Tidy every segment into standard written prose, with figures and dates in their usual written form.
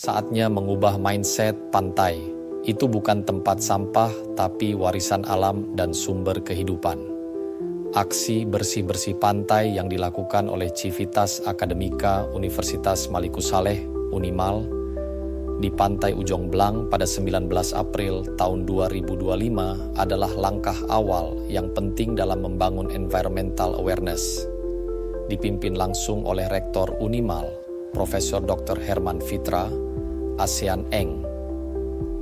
Saatnya mengubah mindset pantai. Itu bukan tempat sampah, tapi warisan alam dan sumber kehidupan. Aksi bersih-bersih pantai yang dilakukan oleh Civitas Akademika Universitas Maliku Saleh, Unimal, di Pantai Ujong Blang pada 19 April tahun 2025 adalah langkah awal yang penting dalam membangun environmental awareness. Dipimpin langsung oleh Rektor Unimal, Profesor Dr. Herman Fitra, ASEAN Eng,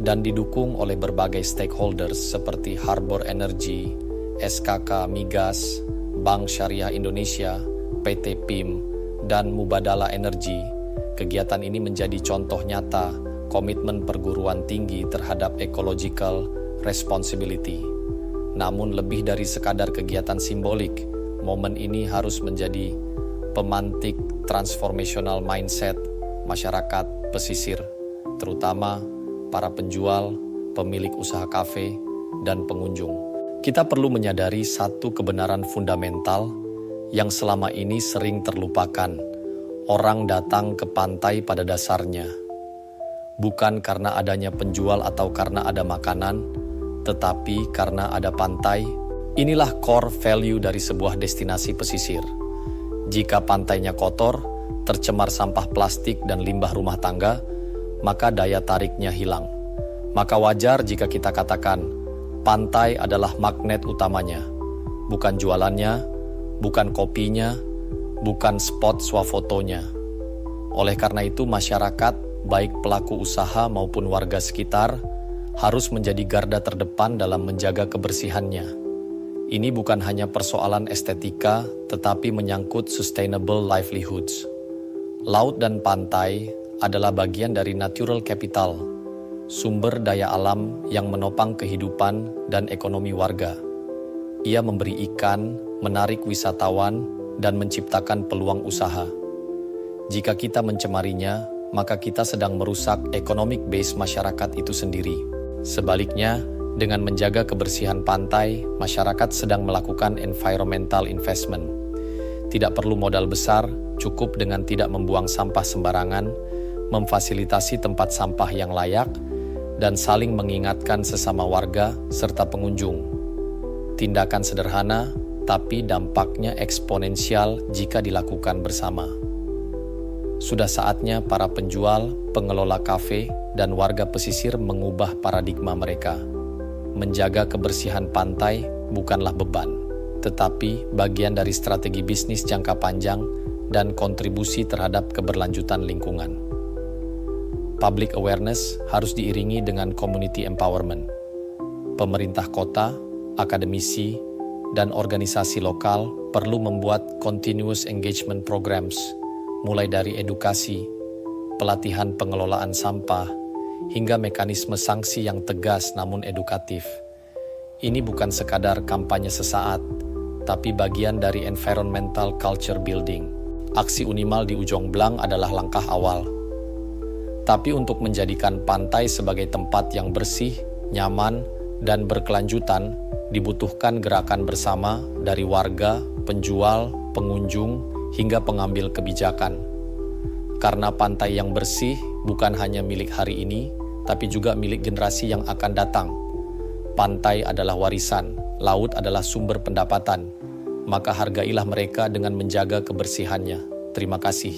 dan didukung oleh berbagai stakeholders seperti Harbor Energy, SKK Migas, Bank Syariah Indonesia, PT PIM, dan Mubadala Energy. Kegiatan ini menjadi contoh nyata komitmen perguruan tinggi terhadap ecological responsibility. Namun lebih dari sekadar kegiatan simbolik, momen ini harus menjadi pemantik transformational mindset masyarakat pesisir, terutama para penjual, pemilik usaha kafe, dan pengunjung. Kita perlu menyadari satu kebenaran fundamental yang selama ini sering terlupakan. Orang datang ke pantai pada dasarnya bukan karena adanya penjual atau karena ada makanan, tetapi karena ada pantai. Inilah core value dari sebuah destinasi pesisir. Jika pantainya kotor, tercemar sampah plastik dan limbah rumah tangga, maka daya tariknya hilang. Maka wajar jika kita katakan, pantai adalah magnet utamanya. Bukan jualannya, bukan kopinya, bukan spot swafotonya. Oleh karena itu, masyarakat, baik pelaku usaha maupun warga sekitar, harus menjadi garda terdepan dalam menjaga kebersihannya. Ini bukan hanya persoalan estetika, tetapi menyangkut sustainable livelihoods. Laut dan pantai adalah bagian dari natural capital, sumber daya alam yang menopang kehidupan dan ekonomi warga. Ia memberi ikan, menarik wisatawan, dan menciptakan peluang usaha. Jika kita mencemarinya, maka kita sedang merusak economic base masyarakat itu sendiri. Sebaliknya, dengan menjaga kebersihan pantai, masyarakat sedang melakukan environmental investment. Tidak perlu modal besar, cukup dengan tidak membuang sampah sembarangan, memfasilitasi tempat sampah yang layak, dan saling mengingatkan sesama warga serta pengunjung. Tindakan sederhana, tapi dampaknya eksponensial jika dilakukan bersama. Sudah saatnya para penjual, pengelola kafe, dan warga pesisir mengubah paradigma mereka. Menjaga kebersihan pantai bukanlah beban, tetapi bagian dari strategi bisnis jangka panjang dan kontribusi terhadap keberlanjutan lingkungan. Public awareness harus diiringi dengan community empowerment. Pemerintah kota, akademisi, dan organisasi lokal perlu membuat continuous engagement programs, mulai dari edukasi, pelatihan pengelolaan sampah, hingga mekanisme sanksi yang tegas namun edukatif. Ini bukan sekadar kampanye sesaat, tapi bagian dari environmental culture building. Aksi Unimal di Ujong Blang adalah langkah awal. Tapi untuk menjadikan pantai sebagai tempat yang bersih, nyaman, dan berkelanjutan, dibutuhkan gerakan bersama dari warga, penjual, pengunjung, hingga pengambil kebijakan. Karena pantai yang bersih bukan hanya milik hari ini, tapi juga milik generasi yang akan datang. Pantai adalah warisan, laut adalah sumber pendapatan. Maka hargailah mereka dengan menjaga kebersihannya. Terima kasih.